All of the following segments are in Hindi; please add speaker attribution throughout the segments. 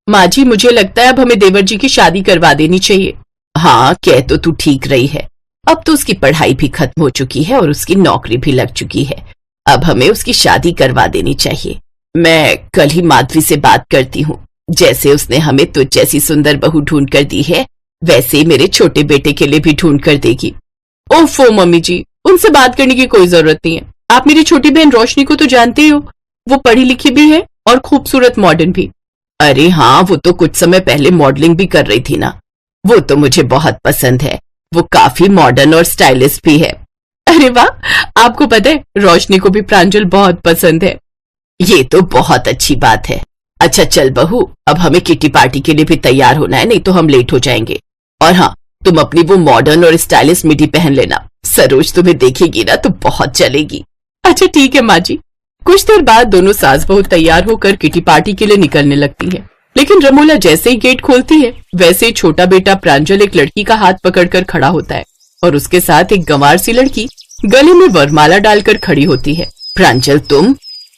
Speaker 1: माँ जी, मुझे लगता है अब हमें देवर जी की शादी करवा देनी चाहिए। हाँ, कह तो तू ठीक रही है। अब तो उसकी पढ़ाई भी खत्म हो चुकी है और उसकी नौकरी भी लग चुकी है। अब हमें उसकी शादी करवा देनी चाहिए। मैं कल ही माधवी से बात करती हूँ। जैसे उसने हमें तुझ जैसी सुंदर बहू ढूंढ कर दी है, वैसे ही मेरे छोटे बेटे के लिए भी ढूंढ कर देगी। ओफो मम्मी जी, उनसे बात करने की कोई जरूरत नहीं है। आप मेरी छोटी बहन रोशनी को तो जानते ही हो, वो पढ़ी लिखी भी है और खूबसूरत मॉडर्न भी। अरे हाँ, वो तो कुछ समय पहले मॉडलिंग भी कर रही थी ना। वो तो मुझे बहुत पसंद है। वो काफी मॉडर्न और स्टाइलिश भी है। अरे वाह, आपको पता है रोशनी को भी प्रांजल बहुत पसंद है। ये तो बहुत अच्छी बात है। अच्छा चल बहू, अब हमें किटी पार्टी के लिए भी तैयार होना है, नहीं तो हम लेट हो जाएंगे। और हाँ, तुम अपनी वो मॉडर्न और स्टाइलिश मिडी पहन लेना। सरोज तुम्हें देखेगी ना तो बहुत चलेगी। अच्छा ठीक है माँ जी। कुछ देर बाद दोनों सास बहू तैयार होकर किटी पार्टी के लिए निकलने लगती है। लेकिन रमोला जैसे ही गेट खोलती है, वैसे ही छोटा बेटा प्रांजल एक लड़की का हाथ पकड़कर खड़ा होता है और उसके साथ एक गंवार सी लड़की गले में वरमाला डालकर खड़ी होती है। प्रांजल तुम?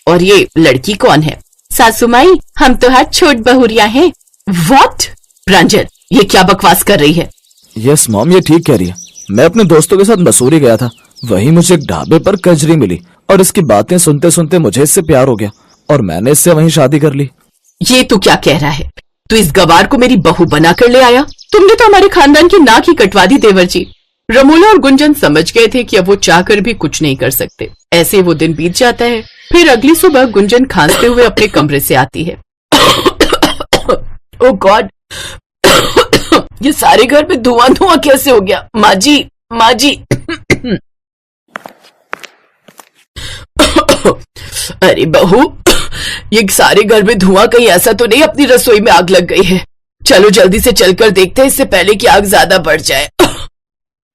Speaker 1: और ये लड़की कौन है? सासू माई, हम तो हाथ छोट बहुरिया हैं। व्हाट? प्रांजल, ये क्या बकवास कर रही है?
Speaker 2: यस मॉम, ये ठीक कह रही है। मैं अपने दोस्तों के साथ मसूरी गया था, वहीं मुझे एक ढाबे पर कजरी मिली और इसकी बातें सुनते सुनते मुझे इससे प्यार हो गया और मैंने इससे वहीं शादी कर ली।
Speaker 1: ये तू क्या कह रहा है? तू इस गवार को मेरी बहू बनाकर ले आया? तुमने तो हमारे खानदान की नाक ही कटवा दी देवर जी। रमोला और गुंजन समझ गए थे कि अब वो चाहकर भी कुछ नहीं कर सकते। ऐसे वो दिन बीत जाता है। फिर अगली सुबह गुंजन खांसते हुए अपने कमरे से आती है। ओह गॉड, ये सारे घर में धुआं धुआं कैसे हो गया? माँ जी, माँ जी। अरे बहू, ये सारे घर में धुआं कहीं ऐसा तो नहीं अपनी रसोई में आग लग गई है? चलो जल्दी से चलकर देखते हैं, इससे पहले कि आग ज्यादा बढ़ जाए।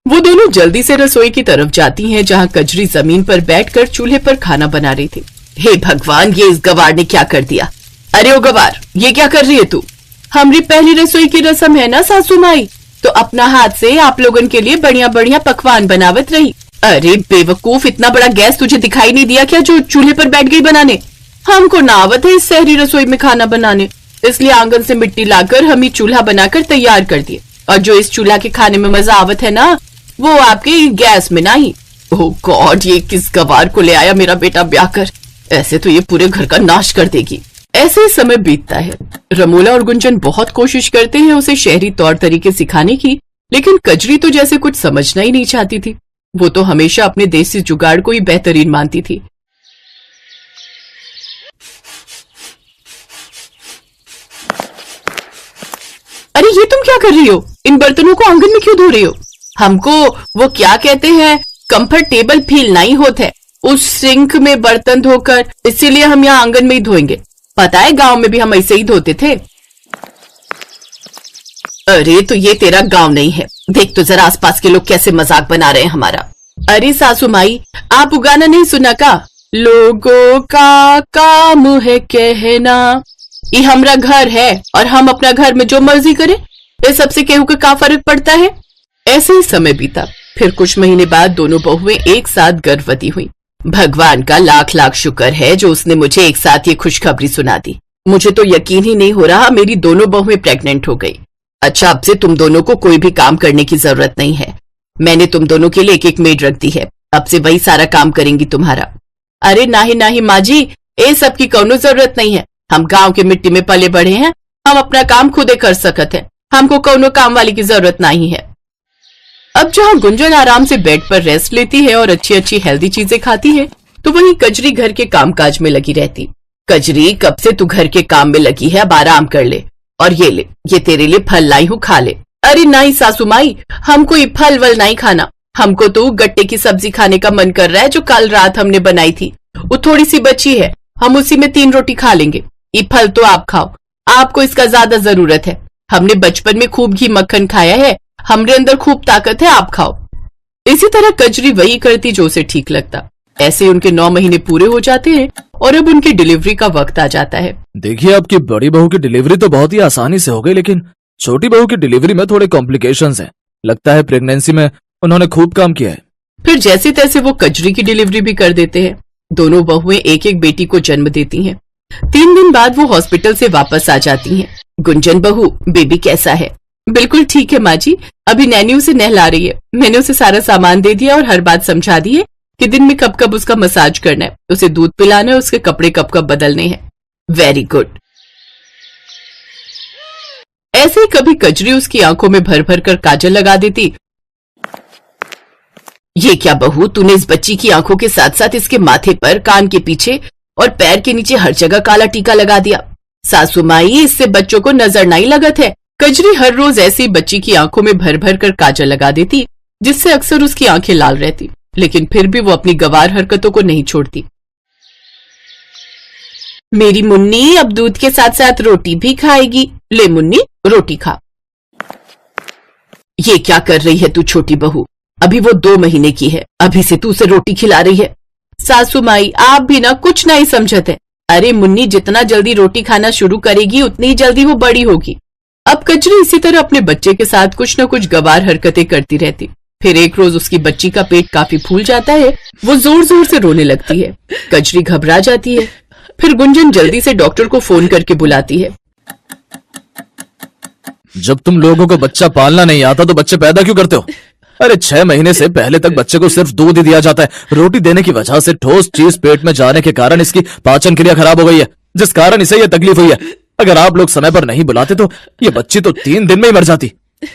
Speaker 1: वो दोनों जल्दी से रसोई की तरफ जाती हैं, जहां कजरी जमीन पर बैठकर चूल्हे पर खाना बना रही थी। हे भगवान, ये इस गवार ने क्या कर दिया? अरे ओ गवार, ये क्या कर रही है तू? हमारी पहली रसोई की रस्म है ना सासू माई, तो अपना हाथ से आप लोगन के लिए बढ़िया बढ़िया पकवान बनावत रही। अरे बेवकूफ, इतना बड़ा गैस तुझे दिखाई नहीं दिया क्या जो चूल्हे पर बैठ गई बनाने? हमको ना आवत है इस शहरी रसोई में खाना बनाने, इसलिए आंगन से मिट्टी लाकर हम ही चूल्हा बनाकर तैयार कर दिए। और जो इस चूल्हा के खाने में मजा आवत है ना, वो आपके गैस में नहीं। ओह गॉड, ये किस गवार को ले आया मेरा बेटा ब्याह कर? ऐसे तो ये पूरे घर का नाश कर देगी। ऐसे ही समय बीतता है। रमोला और गुंजन बहुत कोशिश करते हैं उसे शहरी तौर तरीके सिखाने की, लेकिन कजरी तो जैसे कुछ समझना ही नहीं चाहती थी। वो तो हमेशा अपने देसी जुगाड़ को ही बेहतरीन मानती थी। अरे ये तुम क्या कर रही हो? इन बर्तनों को आंगन में क्यों धो रही हो? हमको वो क्या कहते हैं, कंफर्टेबल फील नहीं होता है उस सिंक में बर्तन धोकर, इसीलिए हम यहाँ आंगन में ही धोएंगे। पता है गांव में भी हम ऐसे ही धोते थे। अरे तो ये तेरा गांव नहीं है, देख तो जरा आसपास के लोग कैसे मजाक बना रहे हैं हमारा। अरे सासू माई, आप वो गाना नहीं सुना का? लोगों का काम है कहना, ये हमारा घर है और हम अपना घर में जो मर्जी करें, ये सबसे केहू का क्या फर्क पड़ता है? ऐसे ही समय बीता। फिर कुछ महीने बाद दोनों बहुएं एक साथ गर्भवती हुई। भगवान का लाख लाख शुक्र है जो उसने मुझे एक साथ ये खुशखबरी सुना दी। मुझे तो यकीन ही नहीं हो रहा मेरी दोनों बहुएं प्रेग्नेंट हो गई। अच्छा, अब से तुम दोनों को कोई भी काम करने की जरूरत नहीं है। मैंने तुम दोनों के लिए एक एक मेड रख दी है, अब से वही सारा काम करेंगी तुम्हारा। अरे नाही माँ जी, ये सब की कोनो जरूरत नहीं है। हम गांव के मिट्टी में पले बढ़े हैं, हम अपना काम खुदे कर सकते हैं, हमको कोनो काम वाली की जरूरत नहीं है। अब जहाँ गुंजन आराम से बेड पर रेस्ट लेती है और अच्छी अच्छी हेल्दी चीजें खाती है, तो वहीं कजरी घर के कामकाज में लगी रहती। कजरी, कब से तू घर के काम में लगी है, अब आराम कर ले। और ये ले, ये तेरे लिए फल लाई हूँ, खा ले। अरे नहीं सासू माई, हमको ये फल वल नहीं खाना। हमको तो गट्टे की सब्जी खाने का मन कर रहा है जो कल रात हमने बनाई थी, वो थोड़ी सी बची है, हम उसी में 3 रोटी खा लेंगे। ये फल तो आप खाओ, आपको इसका ज्यादा जरूरत है। हमने बचपन में खूब घी मक्खन खाया है, हमरे अंदर खूब ताकत है, आप खाओ। इसी तरह कजरी वही करती जो उसे ठीक लगता। ऐसे उनके 9 महीने पूरे हो जाते हैं और अब उनकी डिलीवरी का वक्त आ जाता है।
Speaker 2: देखिए, आपकी बड़ी बहू की डिलीवरी तो बहुत ही आसानी से हो गई, लेकिन छोटी बहू की डिलीवरी में थोड़े कॉम्प्लिकेशंस हैं। लगता है प्रेगनेंसी में उन्होंने खूब काम किया है।
Speaker 1: फिर जैसे तैसे वो कजरी की डिलीवरी भी कर देते हैं। दोनों बहुएं एक एक बेटी को जन्म देती हैं। 3 दिन बाद वो हॉस्पिटल से वापस आ जाती हैं। गुंजन बहू, बेबी कैसा है? बिल्कुल ठीक है माँ जी, अभी नैनी उसे नहला रही है। मैंने उसे सारा सामान दे दिया और हर बात समझा दी है कि दिन में कब कब उसका मसाज करना है, उसे दूध पिलाना है, उसके कपड़े कब कब बदलने हैं। Very good. ऐसे ही कभी कजरी उसकी आंखों में भर भर कर काजल लगा देती। ये क्या बहू, तूने इस बच्ची की आंखों के साथ साथ इसके माथे पर, कान के पीछे और पैर के नीचे हर जगह काला टीका लगा दिया। सासू माई, इससे बच्चों को नजर नहीं लगत है। कजरी हर रोज ऐसी बच्ची की आंखों में भर भर कर काजल लगा देती, जिससे अक्सर उसकी आंखें लाल रहती, लेकिन फिर भी वो अपनी गवार हरकतों को नहीं छोड़ती। मेरी मुन्नी अब दूध के साथ साथ रोटी भी खाएगी। ले मुन्नी, रोटी खा। ये क्या कर रही है तू छोटी बहू? अभी वो 2 महीने की है, अभी से तू उसे रोटी खिला रही है। सासू माई, आप भी ना कुछ नहीं समझते। अरे मुन्नी, जितना जल्दी रोटी खाना शुरू करेगी उतनी जल्दी वो बड़ी होगी। अब कजरी इसी तरह अपने बच्चे के साथ कुछ न कुछ गवार हरकतें करती रहती। फिर एक रोज उसकी बच्ची का पेट काफी फूल जाता है, वो जोर जोर से रोने लगती है। कजरी घबरा जाती है। फिर गुंजन जल्दी से डॉक्टर को फोन करके बुलाती है।
Speaker 2: जब तुम लोगों को बच्चा पालना नहीं आता तो बच्चे पैदा क्यों करते हो? अरे 6 महीने से पहले तक बच्चे को सिर्फ दूध ही दिया जाता है। रोटी देने की वजह से ठोस चीज पेट में जाने के कारण इसकी पाचन क्रिया खराब हो गई है, जिस कारण इसे ये तकलीफ हुई है। अगर आप लोग समय पर नहीं बुलाते तो ये बच्ची तो 3 दिन में ही मर जाती।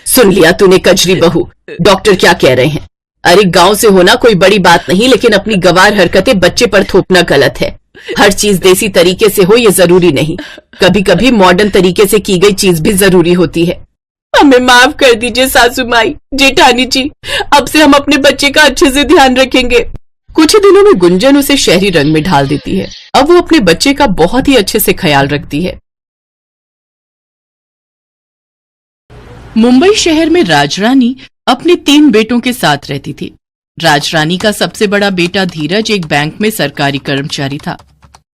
Speaker 1: सुन लिया तूने कजरी बहू, डॉक्टर क्या कह रहे हैं? अरे गांव से होना कोई बड़ी बात नहीं, लेकिन अपनी गवार हरकतें बच्चे पर थोपना गलत है। हर चीज देसी तरीके से हो ये जरूरी नहीं, कभी कभी मॉडर्न तरीके से की गई चीज भी जरूरी होती है। हमें माफ कर दीजिए सासू माई, जेठानी जी, अब से हम अपने बच्चे का अच्छे से ध्यान रखेंगे। कुछ ही दिनों में गुंजन उसे शहरी रंग में ढाल देती है। अब वो अपने बच्चे का बहुत ही अच्छे से ख्याल रखती है। मुंबई शहर में राजरानी अपने 3 बेटों के साथ रहती थी। राजरानी का सबसे बड़ा बेटा धीरज एक बैंक में सरकारी कर्मचारी था,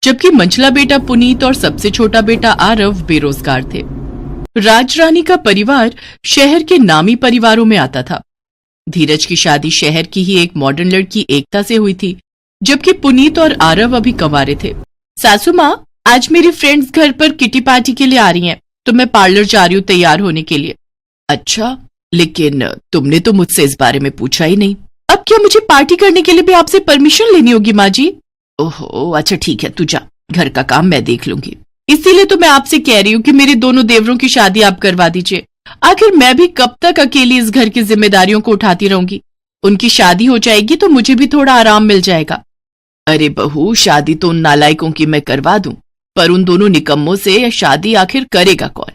Speaker 1: जबकि मंझला बेटा पुनीत और सबसे छोटा बेटा आरव बेरोजगार थे। राजरानी का परिवार शहर के नामी परिवारों में आता था। धीरज की शादी शहर की ही एक मॉडर्न लड़की एकता से हुई थी, जबकि पुनीत और आरव अभी कंवारे थे। सासू माँ, आज मेरी फ्रेंड्स घर पर किटी पार्टी के लिए आ रही हैं, तो मैं पार्लर जा रही हूँ तैयार होने के लिए। अच्छा, लेकिन तुमने तो मुझसे इस बारे में पूछा ही नहीं। अब क्या मुझे पार्टी करने के लिए भी आपसे परमिशन लेनी होगी माँ जी? ओहो, अच्छा ठीक है, तू जा, घर का काम मैं देख लूंगी। इसीलिए तो मैं आपसे कह रही हूँ कि मेरे दोनों देवरों की शादी आप करवा दीजिए। आखिर मैं भी कब तक अकेली इस घर की जिम्मेदारियों को उठाती रहूंगी? उनकी शादी हो जाएगी तो मुझे भी थोड़ा आराम मिल जाएगा। अरे बहू, शादी तो उन नालायकों की मैं करवा दूं, पर उन दोनों निकम्मों से शादी आखिर करेगा कौन?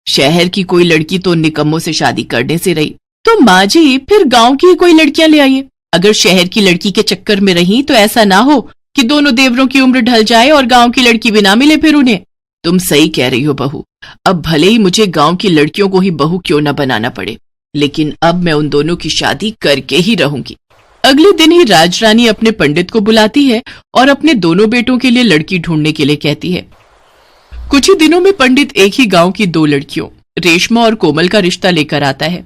Speaker 1: शहर की कोई लड़की तो उन निकम्मों से शादी करने से रही, तो माँ जी फिर गांव की कोई लड़कियां ले आइए। अगर शहर की लड़की के चक्कर में रही तो ऐसा ना हो कि दोनों देवरों की उम्र ढल जाए और गांव की लड़की भी ना मिले फिर उन्हें। तुम सही कह रही हो बहू, अब भले ही मुझे गांव की लड़कियों को ही बहू क्यों न बनाना पड़े, लेकिन अब मैं उन दोनों की शादी करके ही रहूंगी। अगले दिन ही राजरानी अपने पंडित को बुलाती है और अपने दोनों बेटों के लिए लड़की ढूंढने के लिए कहती है। कुछ ही दिनों में पंडित एक ही गांव की 2 लड़कियों रेशमा और कोमल का रिश्ता लेकर आता है।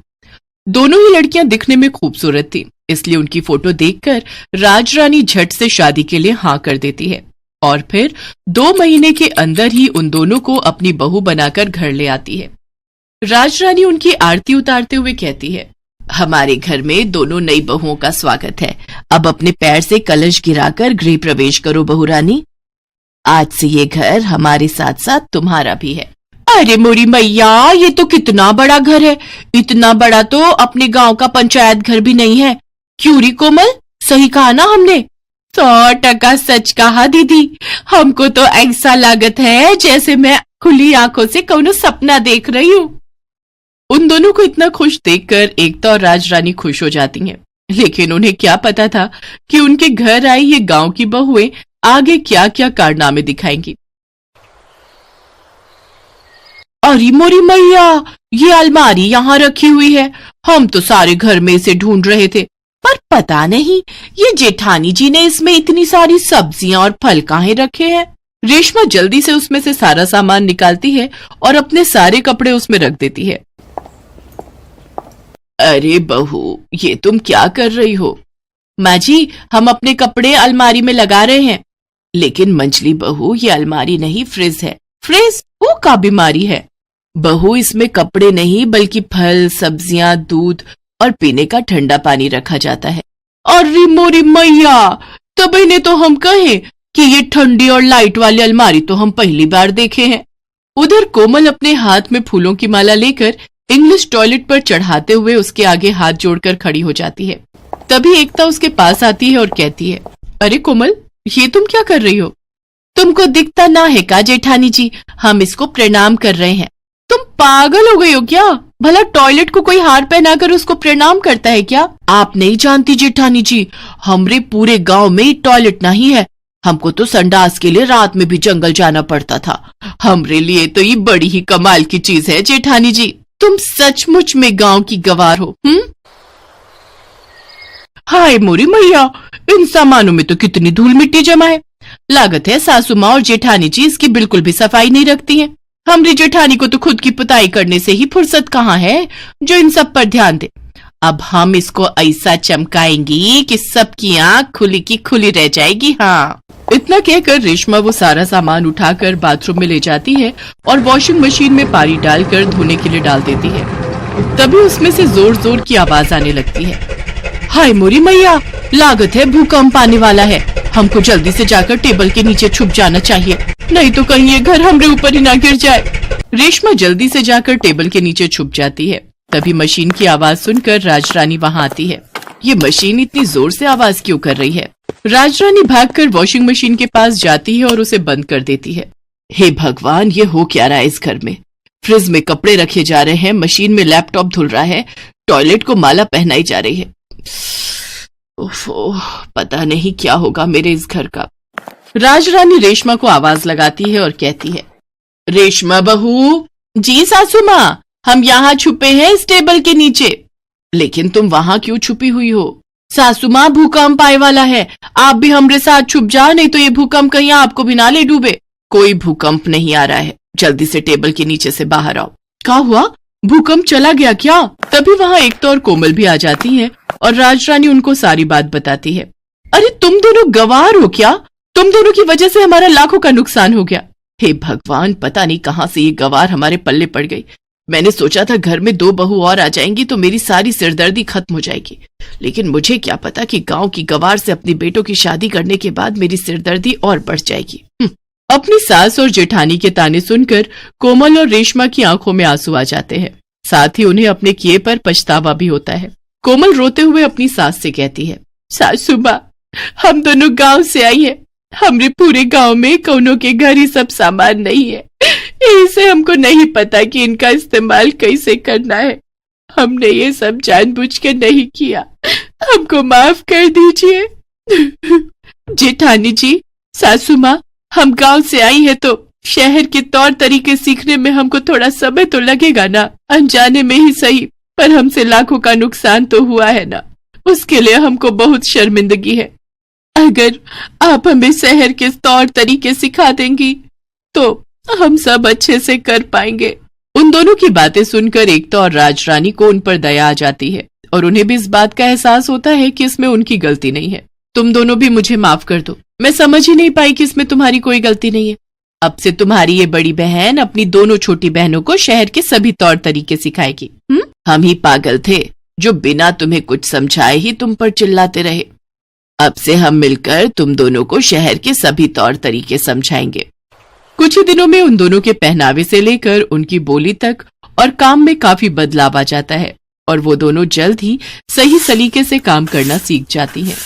Speaker 1: दोनों ही लड़कियां दिखने में खूबसूरत थी, इसलिए उनकी फोटो देखकर राजरानी झट से शादी के लिए हाँ कर देती है और फिर 2 महीने के अंदर ही उन दोनों को अपनी बहू बनाकर घर ले आती है। राजरानी उनकी आरती उतारते हुए कहती है, हमारे घर में दोनों नई बहुओं का स्वागत है। अब अपने पैर से कलश गिराकर गृह प्रवेश करो बहू रानी। आज से ये घर हमारे साथ साथ तुम्हारा भी है। अरे मोरी मैया, ये तो कितना बड़ा घर है, इतना बड़ा तो अपने गांव का पंचायत घर भी नहीं है। क्यों री कोमल, सही कहा ना हमने? 100% सच कहा दीदी, हमको तो ऐसा लागत है जैसे मैं खुली आंखों से कौनो सपना देख रही हूँ। उन दोनों को इतना खुश देखकर एकता और राजरानी खुश हो जाती हैं, लेकिन उन्हें क्या पता था कि उनके घर आई ये गांव की बहुएं आगे क्या क्या कारनामे दिखाएंगी। अरे मोरी मैया, ये अलमारी यहाँ रखी हुई है, हम तो सारे घर में इसे ढूंढ रहे थे, पर पता नहीं ये जेठानी जी ने इसमें इतनी सारी सब्जियां और फल काहे रखे हैं। रेशमा जल्दी से उसमें से सारा सामान निकालती है और अपने सारे कपड़े उसमें रख देती है। अरे बहू, ये तुम क्या कर रही हो? माँ जी, हम अपने कपड़े अलमारी में लगा रहे हैं। लेकिन मंझली बहू, ये अलमारी नहीं फ्रिज है। फ्रिज वो का बीमारी है। बहू, इसमें कपड़े नहीं बल्कि फल, सब्जियां, दूध और पीने का ठंडा पानी रखा जाता है। अरे मोरी मैया, तभी ने तो हम कहे कि ये ठंडी और लाइट वाली अलमारी तो हम पहली बार देखे हैं। उधर कोमल अपने हाथ में फूलों की माला लेकर इंग्लिश टॉयलेट पर चढ़ाते हुए उसके आगे हाथ जोड़कर खड़ी हो जाती है। तभी एकता उसके पास आती है और कहती है, अरे कोमल, ये तुम क्या कर रही हो? तुमको दिखता ना है का जेठानी जी, हम इसको प्रणाम कर रहे हैं। तुम पागल हो गई हो क्या? भला टॉयलेट को कोई हार पहनाकर उसको प्रणाम करता है क्या? आप नहीं जानती जेठानी जी, हमरे पूरे गांव में टॉयलेट नहीं है। हमको तो संडास के लिए रात में भी जंगल जाना पड़ता था। हमरे लिए तो ये बड़ी ही कमाल की चीज है जेठानी जी। तुम सचमुच में गांव की गवार हो। हाय मोरी मैया, इन सामानों में तो कितनी धूल मिट्टी जमा है। लागत है सासू माँ और जेठानी जी इसकी बिल्कुल भी सफाई नहीं रखती हैं। हमारी जेठानी को तो खुद की पुताई करने से ही फुर्सत कहाँ है जो इन सब पर ध्यान दे। अब हम इसको ऐसा चमकाएंगी कि सबकी आंख खुली की खुली रह जाएगी। हाँ। इतना कहकर रेशमा वो सारा सामान उठाकर बाथरूम में ले जाती है और वॉशिंग मशीन में पानी डालकर धोने के लिए डाल देती है। तभी उसमें से जोर जोर की आवाज आने लगती है। हाय मोरी मैया, लागत है भूकंप आने वाला है। हमको जल्दी से जाकर टेबल के नीचे छुप जाना चाहिए, नहीं तो कहीं ये घर हमरे ऊपर ही ना गिर जाए। रेशमा जल्दी से जाकर टेबल के नीचे छुप जाती है। तभी मशीन की आवाज सुनकर राजरानी वहाँ आती है। ये मशीन इतनी जोर से आवाज क्यों कर रही है? राजरानी भागकर वॉशिंग मशीन के पास जाती है और उसे बंद कर देती है। हे भगवान, ये हो क्या रहा है इस घर में? फ्रिज में कपड़े रखे जा रहे हैं, मशीन में लैपटॉप धुल रहा है, टॉयलेट को माला पहनाई जा रही है। ओफो, पता नहीं क्या होगा मेरे इस घर का। राजरानी रेशमा को आवाज लगाती है और कहती है, रेशमा बहू। जी सासू माँ, हम यहाँ छुपे हैं इस टेबल के नीचे। लेकिन तुम वहाँ क्यों छुपी हुई हो? सासू माँ, भूकंप आए वाला है, आप भी हमरे साथ छुप जाओ, नहीं तो ये भूकंप कहीं आपको भी ना ले डूबे। कोई भूकंप नहीं आ रहा है, जल्दी से टेबल के नीचे से बाहर आओ। क्या हुआ? भूकंप चला गया क्या? तभी वहाँ एकता और कोमल भी आ जाती हैं और राजरानी उनको सारी बात बताती है। अरे तुम दोनों गवार हो क्या? तुम दोनों की वजह से हमारा लाखों का नुकसान हो गया। हे भगवान, पता नहीं कहाँ से ये गवार हमारे पल्ले पड़ गई। मैंने सोचा था घर में 2 बहू और आ जाएंगी तो मेरी सारी सिरदर्दी खत्म हो जाएगी, लेकिन मुझे क्या पता कि गांव की गवार से अपनी बेटों की शादी करने के बाद मेरी सिरदर्दी और बढ़ जाएगी। अपनी सास और जेठानी के ताने सुनकर कोमल और रेशमा की आंखों में आंसू आ जाते हैं। साथ ही उन्हें अपने किए पर पछतावा भी होता है। कोमल रोते हुए अपनी सास से कहती है, सासू माँ, हम दोनों गांव से आई है। हमरे पूरे गांव में कौनों के घर ही सब सामान नहीं है, इसे हमको नहीं पता कि इनका इस्तेमाल कैसे करना है। हमने ये सब जानबूझ के नहीं किया, हमको माफ कर दीजिए। जेठानी जी, सासू माँ, हम गांव से आई है तो शहर के तौर तरीके सीखने में हमको थोड़ा समय तो लगेगा ना, अनजाने में ही सही, पर हमसे लाखों का नुकसान तो हुआ है ना, उसके लिए हमको बहुत शर्मिंदगी है। अगर आप हमें शहर के तौर तरीके सिखा देंगी तो हम सब अच्छे से कर पाएंगे। उन दोनों की बातें सुनकर एकता और राजरानी को उन पर दया आ जाती है और उन्हें भी इस बात का एहसास होता है कि इसमें उनकी गलती नहीं है। तुम दोनों भी मुझे माफ कर दो, मैं समझ ही नहीं पाई कि इसमें तुम्हारी कोई गलती नहीं है। अब से तुम्हारी ये बड़ी बहन अपनी दोनों छोटी बहनों को शहर के सभी तौर तरीके सिखाएगी। हम ही पागल थे जो बिना तुम्हें कुछ समझाए ही तुम पर चिल्लाते रहे। अब से हम मिलकर तुम दोनों को शहर के सभी तौर तरीके समझाएंगे। कुछ ही दिनों में उन दोनों के पहनावे से लेकर उनकी बोली तक और काम में काफी बदलाव आ जाता है और वो दोनों जल्द ही सही सलीके से काम करना सीख जाती हैं।